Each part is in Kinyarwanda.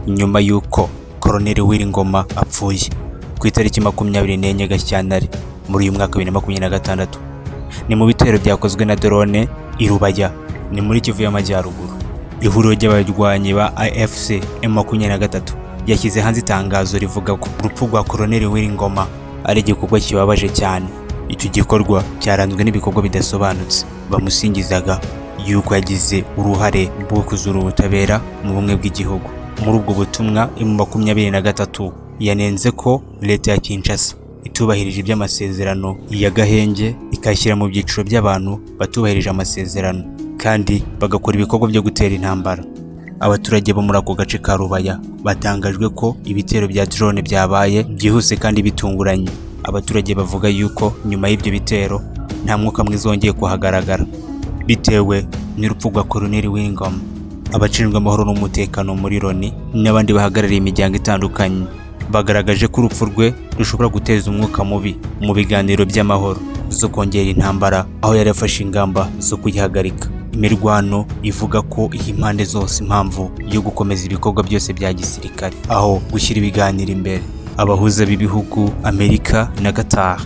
nyuma y'uko Colonel Uwiringoma apfuye ku itariki 24 Gashyantare muri uyu mwaka 2026. Ni mu bitero byakozwe na drone i Rubaya, ni muri Kivu y'Amajyaruguru. Ihuriro ry'abarwanyi ba AFC M23 yashyize hanze itangazo rivuga ko urupfu rwa Colonel Uwiringoma ari igikorwa kibabaje cyane. Icyo gikorwa cyaranzwe n'ibikorwa bidasobanutse, bamusingizaga yuko yagize uruhare rwo kuzura ubutabera mu bumwe bw'igihugu. Muri ubwo butumwa M23 yanenze ko leta ya Kinshasa itubahirije iby'amasezerano ya Gahenge, ikashyira mu byiciro by'abantu batubahirije amasezerano kandi bagakora ibikorwa byo gutera intambara. Abaturage bo muri ako gace ka Rubaya batangajwe ko ibitero bya drone byabaye byihuse kandi bitunguranye. Abaturage bavuga yuko nyuma y'ibyo bitero nta mwuka mwiza wongeye kuhagaragara bitewe n'urupfu rwa Colonel Uwiringoma. Abashinzwe amahoro n'umutekano muri Loni n'abandi bahagarariye imiryango itandukanye bagaragaje ko urupfu rwe rushobora guteza umwuka mubi mu biganiro by'amahoro zo kongera intambara, aho yari afashe ingamba zo kuyihagarika. Imirwano ivuga ko iyi impande zose impamvu yo gukomeza ibikorwa byose bya gisirikare, aho gushyira ibiganiro imbere. Abahuza b'ibihugu Amerika na Qatar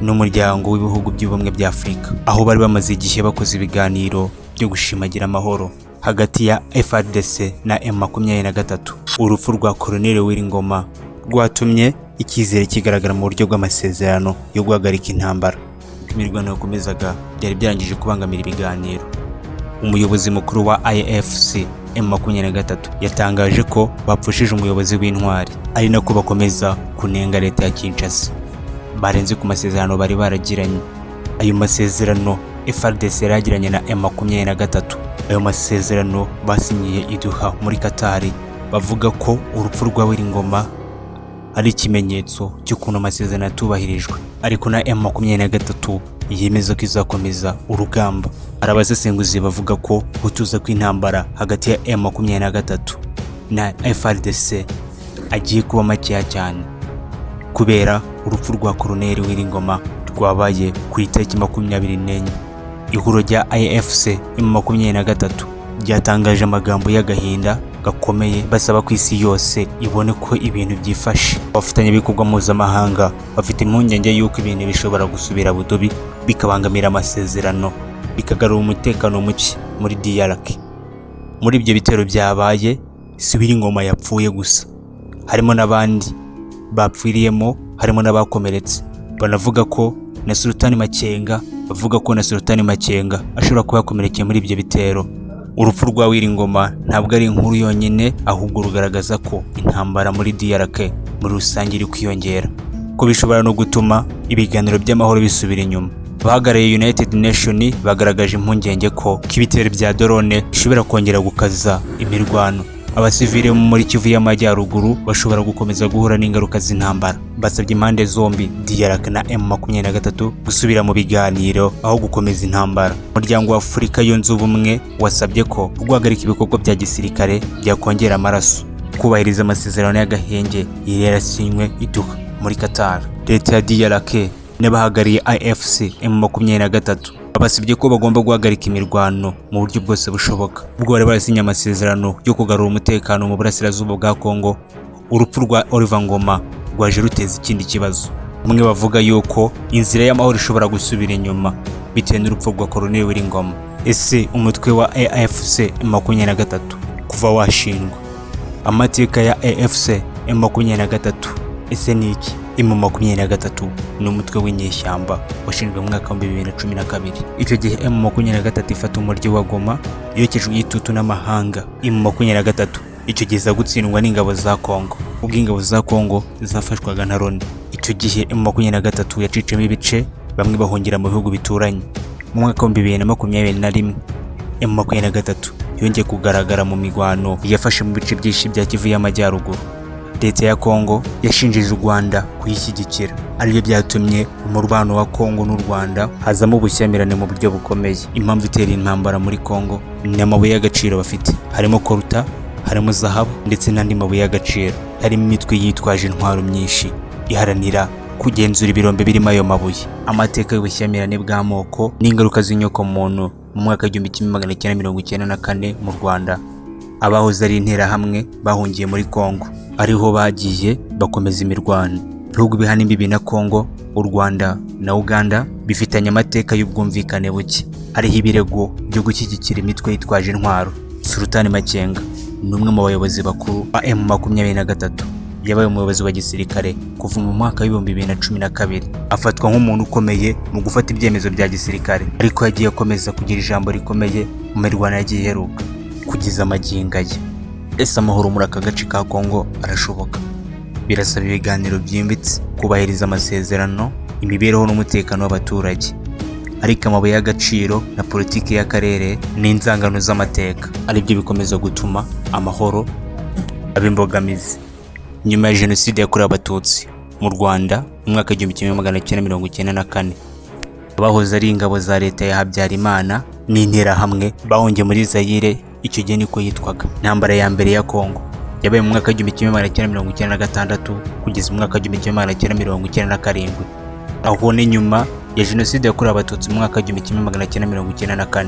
n'umuryango w'ibihugu by'ubumwe bya Afurika, aho bari bamaze igihe bakoze ibiganiro byo gushimagira amahoro hagati ya FARDC na M23. Urupfu rwa Colonel Uwiringoma rwatumye icyizere kigaragara mu buryo bw'amasezerano yo guhagarika intambara. Imirwano yakomezaga byari byarangije kubangamira ibiganiro. Umuyobozi mukuru wa AFC M23 yatangaje ko bapfushije umuyobozi w'intwari, ari nako bakomeza kunenga leta ya Kinshasa. Barenze ku masezerano bari baragiranye. Ayo masezerano FARDC yaragiranye na M23. Ayo masezerano basinyiye i Doha muri Qatar, bavuga ko urupfu rwa Uwiringoma ari ikimenyetso cy'ukuntu amasezerano atubahirijwe, ariko na M23 yemeza ko izakomeza urugamba. Abasesenguzi bavuga ko gutuza kw'intambara hagati ya M23 na FARDC agiye kuba makeya cyane kubera urupfu rwa Colonel Uwiringoma rwabaye ku itariki 24. Ihuriro rya AFC M23 ryatangaje amagambo y'agahinda gakomeye basaba ku isi yose ibone ko ibintu byifashe. Abafatanya ibikorwa mpuzamahanga bafite impungenge y'uko ibintu bishobora gusubira budobi bikabangamira amasezerano, bikagarura umutekano muke muri DRC. Muri ibyo bitero byabaye, si Uwiringoma yapfuye gusa, harimo n'abandi bapfiriyemo, harimo n'abakomeretse. Banavuga ko na Sultani Makenga ashobora kuba yakomerekeye muri ibyo bitero. Urupfu rwa Uwiringoma ntabwo ari inkuru yonyine, ahubwo rugaragaza ko intambara muri DRC muri rusange iri kwiyongera, ko bishobora no gutuma ibiganiro by'amahoro bisubira inyuma. Bahagarariye United Nations bagaragaje impungenge ko ibitero bya drone bishobora kongera gukaza imirwano. Abasivile muri Kivu y'Amajyaruguru bashobora gukomeza guhura n'ingaruka z'intambara. Basabye impande zombi, DRC na M23, gusubira mu biganiro aho gukomeza intambara. Umuryango wa Afurika yunze ubumwe wasabye ko guhagarika ibikorwa bya gisirikare byakongera amaraso, kubahiriza amasezerano y'Agahenge yari yarasinywe i Doha muri Qatar. Leta ya DRC n'abahagarariye AFC M23 babasabye ko bagomba guhagarika imirwano mu buryo bwose bushoboka. Ubwo bari barasinye amasezerano yo kugarura umutekano mu burasirazuba bwa Kongo, urupfu rwa Oliver Ngoma rwaje ruteza ikindi kibazo. Bamwe bavuga yuko inzira y'amahoro ishobora gusubira inyuma bitewe n'urupfu rwa Colonel Uwiringoma. Ese umutwe wa AFC M23 kuva washingwa, amateka ya AFC M23 ese ni iki? M23 ni umutwe w'inyeshyamba washinzwe mu mwaka wa 2012. Icyo gihe M23 ifata umuryi wa Goma yokejwe igitutu n'amahanga. M23 icyo gihe iza gutsindwa n'ingabo za Kongo, ubwo ingabo za Kongo zafashwaga na Loni. Icyo gihe M23 yacicemo ibice, bamwe bahungira mu bihugu bituranye. Mu mwaka wa 2021 M23 yongeye kugaragara mu migwano yafashe mu bice byinshi bya Kivu y'Amajyaruguru. Leta ya Kongo yashinjije u Rwanda kuyishyigikira, aribyo byatumye umubano wa Kongo n'u Rwanda hazamo ubushyamirane mu buryo bukomeye. Impamvu itera intambara muri Kongo ni amabuye y'agaciro bafite, harimo koruta, harimo zahabu ndetse n'andi mabuye y'agaciro. Harimo imitwe yitwaje intwaro myinshi iharanira kugenzura ibirombe birimo ayo mabuye. Amateka y'ubushyamirane bw'amoko n'ingaruka z'inyoko muntu mu mwaka wa 1994 mu Rwanda abahoze ari interahamwe bahungiye muri Kongo, ariho bagiye bakomeza imirwano. Ibihugu bihana imbibi na Kongo, u Rwanda na Uganda bifitanye amateka y'ubwumvikane buke. Hariho ibirego byo gushyigikira imitwe yitwaje intwaro. Sultan Makenga ni umwe mu bayobozi bakuru ba M23, yabaye umuyobozi wa gisirikare kuva mu mwaka w'ibihumbi 2012. Afatwa nk'umuntu ukomeye mu gufata ibyemezo bya gisirikare, ariko yagiye akomeza kugira ijambo rikomeye mu mirwano yagiye iheruka kugeza amagingo ye. Ese amahoro muri aka gace ka Kongo arashoboka? Birasaba ibiganiro byimbitse, kubahiriza amasezerano, imibereho n'umutekano w'abaturage. Ariko amabuye y'agaciro na politiki y'akarere n'inzangano z'amateka aribyo bikomeza gutuma amahoro aba imbogamizi. Nyuma ya Jenoside yakorewe Abatutsi mu Rwanda mu mwaka 1994, abahoze ari ingabo za leta ya Habyarimana n'interahamwe bahungiye muri Zaire, icyo gihe niko yitwaga. Intambara ya mbere ya Kongo yabaye mu mwaka 1996 kugeza mu mwaka 1997. Aho ni nyuma ya Jenoside yakorewe Abatutsi mu mwaka 1994.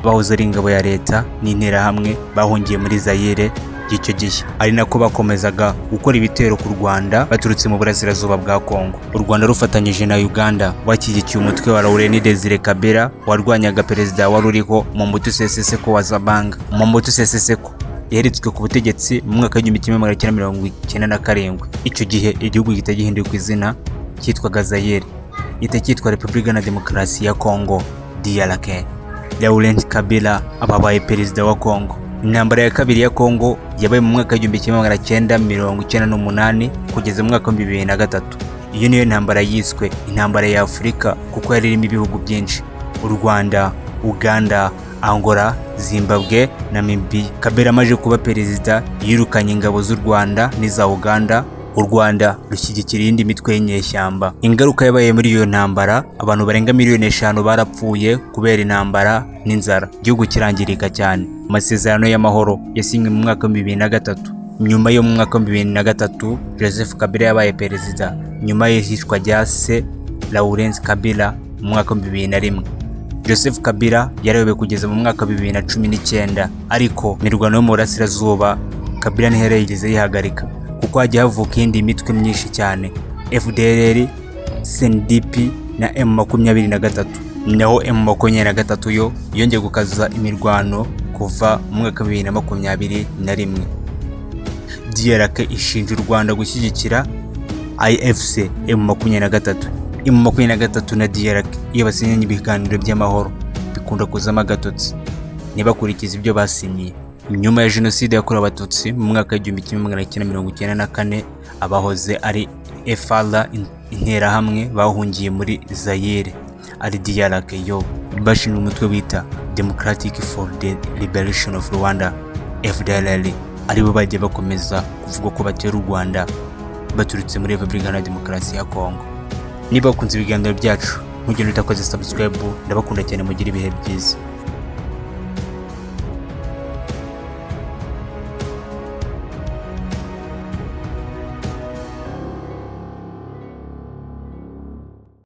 Bahoze ari ingabo ya leta n'interahamwe bahungiye muri Zaire y'icyo gihe, ari nako bakomezaga gukora ibitero ku Rwanda baturutse mu burasirazuba bwa Kongo. U Rwanda rufatanyije na Uganda washyigikiye umutwe wa Laurent Désiré Kabila warwanyaga perezida wari uriho Mobutu Sese Seko wa Zabanga. Mobutu Sese Seko yaheretswe ku butegetsi mu mwaka 1997. Icyo gihe igihugu gitagihinduye ku izina cyitwaga Zaire, cyitwa Repubulika na Demokarasi ya Kongo DRC. Laurent Kabila ababaye perezida wa Kongo. Intambara ya kabiri ya Kongo yabaye mu mwaka 1998 kugeza mu mwaka 2003. Iyo niyo ntambara yiswe intambara ya Afurika kuko yari irimo ibihugu byinshi: u Rwanda, Uganda, Angola, Zimbabwe, Namibia. Kabila amaze kuba perezida yirukanye ingabo z'u Rwanda n'iza Uganda. U Rwanda rushyigikira iyindi mitwe y'inyeshyamba. Ingaruka yabaye muri iyo ntambara, abantu barenga 5 miliyoni barapfuye kubera intambara n'inzara. Igihugu kirangirika cyane. Amasezerano y'amahoro yasinywe mu mwaka 2003. Nyuma yo mu mwaka 2003, Joseph Kabila yabaye perezida nyuma y'ihishwa rya se Laurent Kabila mu mwaka 2001. Joseph Kabila yarayoboye kugeza mu mwaka 2019, ariko imirwano yo mu burasirazuba Kabila ntihereyigeze yihagarika kuko hajya havuka indi mitwe myinshi cyane: FDLR, CNDP na M23. Naho M23 yo yongeye gukaza imirwano kuva mu mwaka 2021. DRC ishinja u Rwanda gushyigikira AFC M23. M23 na DRC iyo basinyanye ibiganiro by'amahoro bikunda kuzamo agatotsi ntibakurikiza ibyo basinyiye. Nyuma ya Jenoside yakorewe Abatutsi mu mwaka 1994, abahoze ari FARA interahamwe bahungiye muri Zaire ari DRC yo bashinga umutwe bita Democratic for the Liberation of Rwanda FDLR, aribo bagiye bakomeza kuvuga ko batera u Rwanda baturutse muri Repubulika na Demokarasi ya Kongo. Niba ukunze ibiganiro byacu ntugende utakoze subscribe, ndabakunda cyane, mugira ibihe byiza.